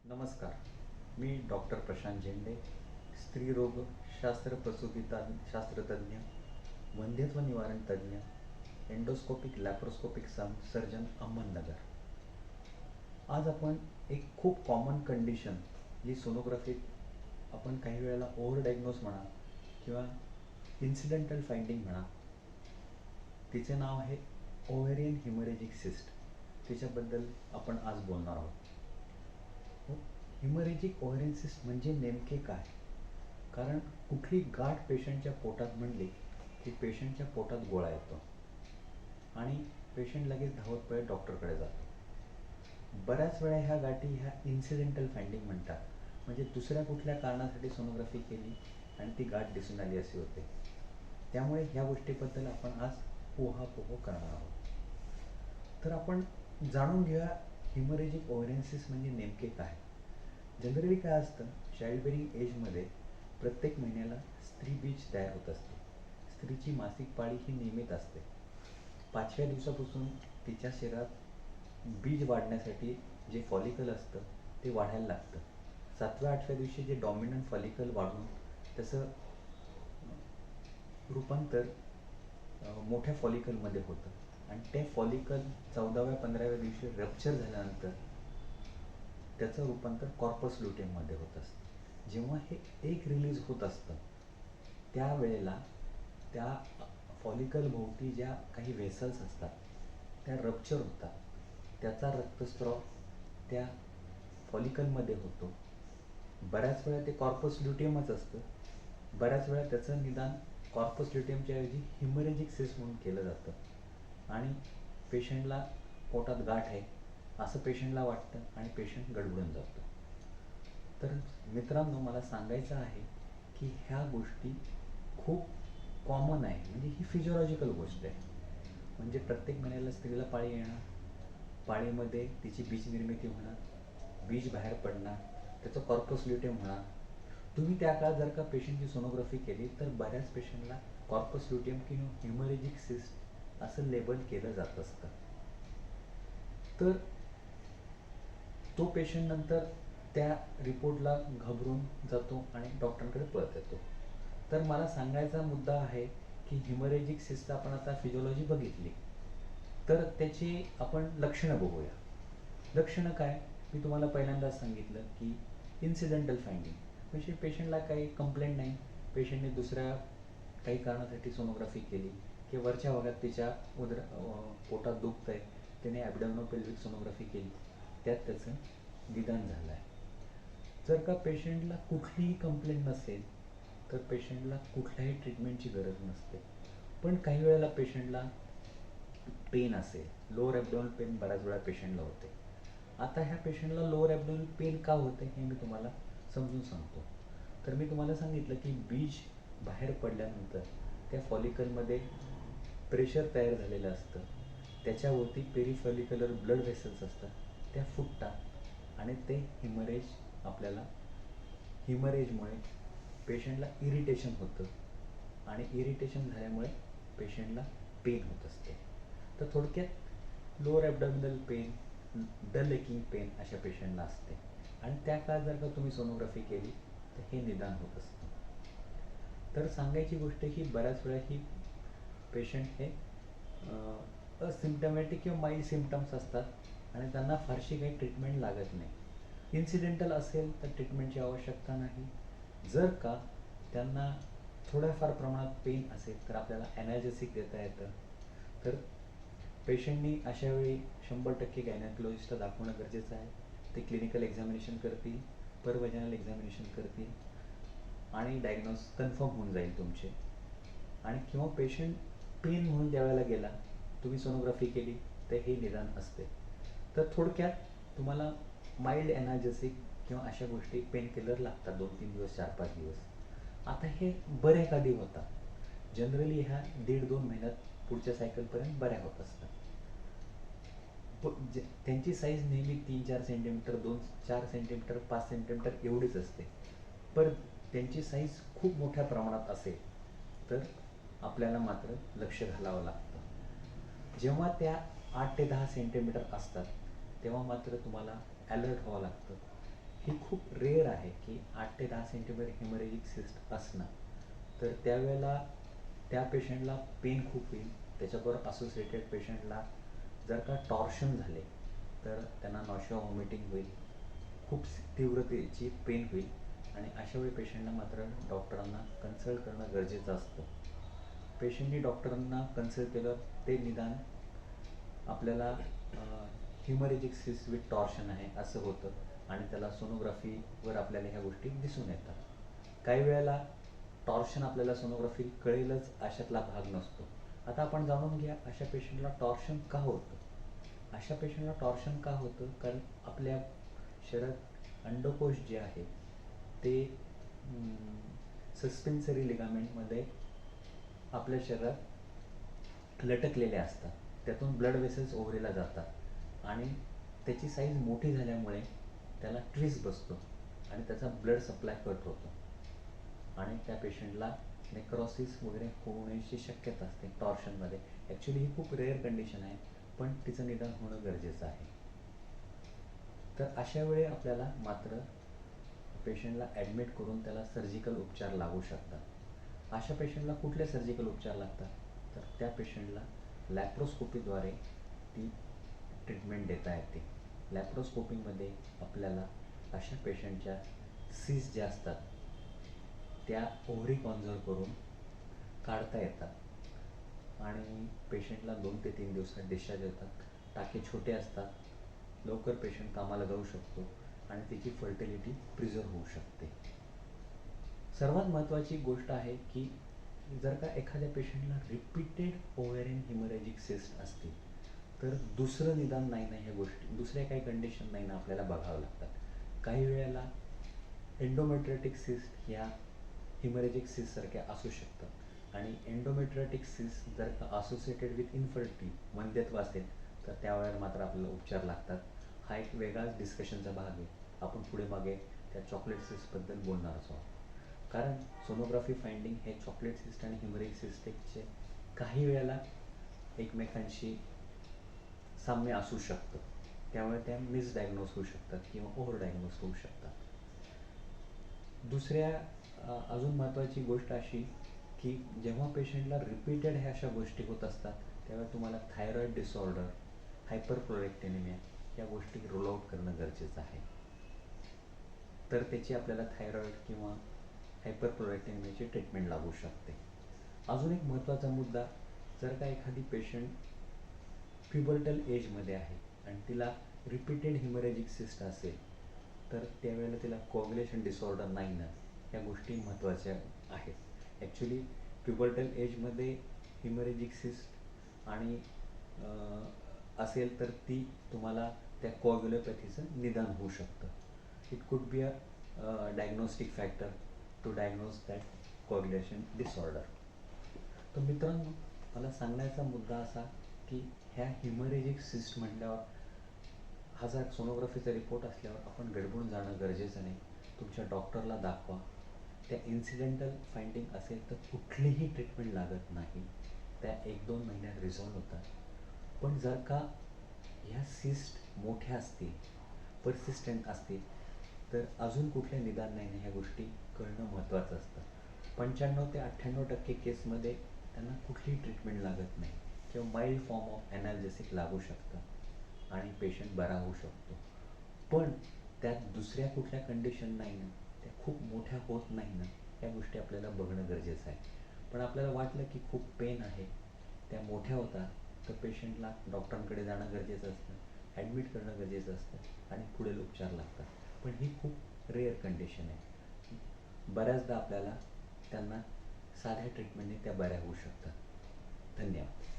नमस्कार. मी डॉक्टर प्रशांत झेंडे, स्त्रीरोग शास्त्रतज्ञ, वंध्यत्व निवारण तज्ञ, एंडोस्कोपिक लॅप्रोस्कोपिक सर्जन, अहमदनगर. आज आपण एक खूप कॉमन कंडिशन, जी सोनोग्राफीत आपण काही वेळेला ओव्हर डायग्नोज म्हणा किंवा इन्सिडेंटल फाइंडिंग म्हणा, तिचे नाव आहे ओव्हेरियन हिमोरेजिक सिस्ट. तिच्याबद्दल आपण आज बोलणार आहोत. हिमोरेजिक ओव्हेरियन सिस्ट म्हणजे नेमके काय? कारण कुठली गाठ पेशंटच्या पोटात म्हणली की पेशंटच्या पोटात गोळा येतो आणि पेशंट लगेच धावत पळत डॉक्टरकडे जातो. बऱ्याच वेळा ह्या गाठी ह्या इन्सिडेंटल फाइंडिंग म्हणतात, म्हणजे दुसऱ्या कुठल्या कारणासाठी सोनोग्राफी केली आणि ती गाठ दिसून आली असे होते. त्यामुळे ह्या गोष्टीबद्दल आपण आज उहापोह करणार आहोत. तर आपण जाणून घेऊया हिमोरेजिक ओव्हेरियन सिस्ट म्हणजे नेमके काय. जनरली काय असतं, चाइल्ड बेरिंग एजमध्ये प्रत्येक महिन्याला स्त्री बीज तयार होत असते. स्त्रीची मासिक पाळी ही नियमित असते. 5व्या दिवसापासून तिच्या शरीरात बीज वाढण्यासाठी जे फॉलिकल असतं ते वाढायला लागतं. 7व्या-8व्या दिवशी जे डॉमिनंट फॉलिकल वाढून त्याचं रूपांतर मोठ्या फॉलिकलमध्ये होतं आणि ते फॉलिकल 14व्या-15व्या दिवशी रप्चर झाल्यानंतर त्याचं रूपांतर कॉर्पस ल्युटेममध्ये होत असतं. जेव्हा हे एक रिलीज होत असतं त्यावेळेला त्या फॉलिकल भोवती ज्या काही व्हेसल्स असतात त्या रप्चर होतात. त्याचा रक्तस्राव त्या फॉलिकलमध्ये होतो. बऱ्याच वेळा ते कॉर्पस ल्युटेमच असतं. बऱ्याच वेळा त्याचं निदान कॉर्पस ल्युटेमच्या ऐवजी हिमोरेजिक सिस्ट म्हणून केलं जातं आणि पेशंटला पोटात गाठ आहे असं पेशंटला वाटतं आणि पेशंट गडबडून जातो. तर मित्रांनो, मला सांगायचं आहे की ह्या गोष्टी खूप कॉमन आहे, म्हणजे ही फिजिओलॉजिकल गोष्ट आहे. म्हणजे प्रत्येक महिन्याला स्त्रीला पाळी येणार, पाळीमध्ये तिची बीज निर्मिती होणार, बीज बाहेर पडणार, त्याचं कॉर्पस ल्युटेम होणार. तुम्ही त्या काळात जर का पेशंटची सोनोग्राफी केली तर बऱ्याच पेशंटला कॉर्पस ल्युटेम किंवा हिमोरेजिक सिस्ट असं लेबल केलं जात असतं. तर तो पेशंट नंतर त्या रिपोर्टला घाबरून जातो आणि डॉक्टरांकडे पळत येतो. तर मला सांगायचा मुद्दा आहे की हिमोरेजिक सिस्ट आपण आता फिजिओलॉजी बघितली, तर त्याची आपण लक्षणं बघूया. लक्षणं काय, मी तुम्हाला पहिल्यांदाच सांगितलं की इन्सिडेंटल फाइंडिंग म्हणजे पेशंटला काही कंप्लेंट नाही, पेशंटने दुसऱ्या काही कारणासाठी सोनोग्राफी केली की वरच्या भागात तिच्या पोटात दुखतंय, त्याने ॲबडॉमिनोपेल्विक सोनोग्राफी केली, त्यात त्याचं निदान झालं आहे. जर का पेशंटला कुठलीही कंप्लेंट नसेल तर पेशंटला कुठल्याही ट्रीटमेंटची गरज नसते. पण काही वेळेला पेशंटला पेन असेल, लोअर ॲबडॉमिनल पेन बऱ्याच वेळा पेशंटला होते. आता ह्या पेशंटला लोअर ॲबडॉमिनल पेन का होते हे मी तुम्हाला समजून सांगतो. तर मी तुम्हाला सांगितलं की बीज बाहेर पडल्यानंतर त्या फॉलिकलमध्ये प्रेशर तयार झालेलं असतं, त्याच्यावरती पेरिफॉलिक्युलर ब्लड व्हेसल्स असतात, त्या फुटतात आणि ते आपल्याला हिमरेजमुळे पेशंटला इरिटेशन होतं आणि इरिटेशन झाल्यामुळे पेशंटला पेन होत असते. तर थोडक्यात lower abdominal pain, dull aching pain अशा पेशंटला असते आणि त्या काळात जर का तुम्ही सोनोग्राफी केली तर हे निदान होत असतं. तर सांगायची गोष्ट ही बऱ्याच वेळा ही पेशंट हे असिम्टमॅटिक किंवा माइल्ड सिम्पटम्स असतात आणि त्यांना फारशी काही ट्रीटमेंट लागत नाही. इन्सिडेंटल असेल तर ट्रीटमेंटची आवश्यकता नाही. जर का त्यांना थोड्याफार प्रमाणात पेन असेल तर आपल्याला ॲनाल्जेसिक देता येतं. तर पेशंटनी अशावेळी 100% गायनेकोलॉजिस्टला दाखवणं गरजेचं आहे. ते क्लिनिकल एक्झामिनेशन करतील, परवजानल एक्झामिनेशन करतील आणि डायग्नोज कन्फर्म होऊन जाईल तुमचे. आणि किंवा पेशंट पेन म्हणून त्यावेळेला गेला, तुम्ही सोनोग्राफी केली तर हे निदान असते. तर थोडक्यात तुम्हाला माइल्ड ॲनाल्जेसिक किंवा अशा गोष्टी पेन किलर लागतात 2-3 दिवस, 4-5 दिवस. आता हे बरे कधी होतात, जनरली ह्या 1.5-2 महिन्यात पुढच्या सायकलपर्यंत बऱ्या होत असतात. त्यांची साईज नेहमी 3-4 सेंटीमीटर, 2-4 सेंटीमीटर, 5 सेंटीमीटर एवढीच असते. पण त्यांची साईज खूप मोठ्या प्रमाणात असेल तर आपल्याला मात्र लक्ष घालावं लागतं. जेव्हा त्या 8 ते 10 सेंटीमीटर असतात तेव्हा मात्र तुम्हाला ॲलर्ट व्हावं लागतं. ही खूप रेअर आहे की 8 ते 10 सेंटीमीटर हेमरेजिक सिस्ट असणं. तर त्यावेळेला त्या पेशंटला पेन खूप होईल. त्याच्याबरोबर असोसिएटेड पेशंटला जर का टॉर्शन झाले तर त्यांना नॉशिया व्हॉमिटिंग होईल, खूप तीव्रतेची पेन होईल आणि अशा वेळी पेशंटला मात्र डॉक्टरांना कन्सल्ट करणं गरजेचं असतं. पेशंटनी डॉक्टरांना कन्सल्ट केलं ते निदान आपल्याला हिमरेजिक सिस्ट विथ टॉर्शन आहे असं होतं आणि त्याला सोनोग्राफीवर आपल्याला ह्या गोष्टी दिसून येतात. काही वेळेला टॉर्शन आपल्याला सोनोग्राफी कळेलच अशातला भाग नसतो. आता आपण जाणून घ्या अशा पेशंटला टॉर्शन का होतं. अशा पेशंटला टॉर्शन का होतं, कारण आपल्या शरीरात अंडकोश जे आहे ते सस्पेन्सरी लिगामेंटमध्ये आपल्या शरीरात लटकलेले असतात. त्यातून ब्लड वेसल्स ओव्हरीला जातात आणि त्याची साईज मोठी झाल्यामुळे त्याला ट्विस्ट बसतो आणि त्याचा ब्लड सप्लाय कट होतो आणि त्या पेशंटला नेक्रॉसिस वगैरे होण्याची शक्यता असते टॉर्शनमध्ये. ॲक्च्युली ही खूप रेअर कंडिशन आहे, पण तिचं निदान होणं गरजेचं आहे. तर अशा वेळी आपल्याला मात्र पेशंटला ॲडमिट करून त्याला सर्जिकल उपचार लागू शकतात. अशा पेशंटला कुठले सर्जिकल उपचार लागतात, तर त्या पेशंटला लॅप्रोस्कोपीद्वारे ती ट्रीटमेंट देता येते. लॅप्रोस्कोपीमध्ये आपल्याला अशा पेशंटच्या सीस ज्या असतात त्या ओव्हरी कॉन्झर्व करून काढता येतात आणि पेशंटला 2 ते 3 दिवसात डिस्चार्ज होतात. टाके छोटे असतात, लवकर पेशंट कामाला जाऊ शकतो आणि त्याची फर्टिलिटी प्रिझर्व होऊ शकते. सर्वात महत्त्वाची गोष्ट आहे की जर का एखाद्या पेशंटला रिपीटेड ओव्हेरियन हिमरेजिक सिस्ट असतील तर दुसरं निदान नाही ना, ह्या गोष्टी दुसऱ्या काही कंडिशन नाही ना आपल्याला बघावं लागतात. काही वेळेला एंडोमेट्रियोटिक सिस्ट ह्या हिमरेजिक सिस्टसारख्या असू शकतात आणि एंडोमेट्रियोटिक सिस्ट जर का असोसिएटेड विथ इन्फर्टिलिटी वंध्यत्व असेल तर त्यावेळेला मात्र आपल्याला उपचार लागतात. हा एक वेगळाच डिस्कशनचा भाग आहे. आपण पुढे मागे त्या चॉकलेट सिस्टबद्दल बोलणारच आहोत. कारण सोनोग्राफी फाइंडिंग हे चॉकलेट सिस्ट आणि हिमरेजिक सिस्टचे काही वेळेला एकमेकांशी साम्य असू शकतं. त्यामुळे त्या मिसडायग्नोज होऊ शकतात किंवा ओव्हर डायग्नोज होऊ शकतात. दुसऱ्या अजून महत्त्वाची गोष्ट अशी की जेव्हा पेशंटला रिपीटेड ह्या अशा गोष्टी होत असतात तेव्हा तुम्हाला थायरॉईड डिसऑर्डर, हायपरप्रोलेक्टिनेमिया या गोष्टी रूल आउट करणं गरजेचं आहे. तर त्याची आपल्याला थायरॉईड किंवा हायपरप्रोलेक्टिनेमियाची ट्रीटमेंट लागू शकते. अजून एक महत्त्वाचा मुद्दा, जर का एखादी पेशंट प्युबर्टल एजमध्ये आहे आणि तिला रिपीटेड हिमरेजिक सिस्ट असेल तर त्यावेळेला तिला कोअग्युलेशन डिसऑर्डर नाही ना, ह्या गोष्टी महत्त्वाच्या आहेत. ॲक्च्युली प्युबर्टल एजमध्ये हिमरेजिक सिस्ट आणि असेल तर ती तुम्हाला त्या कोअग्युलोपॅथीचं निदान होऊ शकतं. It could be a diagnostic factor to diagnose that coagulation disorder. तर मित्रांनो, मला सांगण्याचा मुद्दा असा की ह्या हिमरेजिक सिस्ट म्हटल्यावर हा जर सोनोग्राफीचा रिपोर्ट असल्यावर आपण गडबडून जाणं गरजेचं नाही. तुमच्या डॉक्टरला दाखवा. त्या इन्सिडेंटल फाइंडिंग असेल तर कुठलीही ट्रीटमेंट लागत नाही, त्या 1-2 महिन्यात रिझॉल्व होतात. पण जर का ह्या सिस्ट मोठ्या असतील, परसिस्टंट असतील तर अजून कुठल्या निदान नाही ह्या गोष्टी कळणं महत्त्वाचं असतं. 95 ते 98% केसमध्ये त्यांना कुठलीही ट्रीटमेंट लागत नाही किंवा माइल्ड फॉर्म ऑफ ॲनाल्जेसिक लागू शकतं आणि पेशंट बरा होऊ शकतो. पण त्यात दुसऱ्या कुठल्या कंडिशन नाही ना, त्या खूप मोठ्या होत नाही ना, या गोष्टी आपल्याला बघणं गरजेचं आहे. पण आपल्याला वाटलं की खूप पेन आहे, त्या मोठ्या होतात, तर पेशंटला डॉक्टरांकडे जाणं गरजेचं असतं, ॲडमिट करणं गरजेचं असतं आणि पुढील उपचार लागतात. पण ही खूप रेअर कंडिशन आहे. बऱ्याचदा आपल्याला त्यांना साध्या ट्रीटमेंटने त्या बऱ्या होऊ शकतात. धन्यवाद.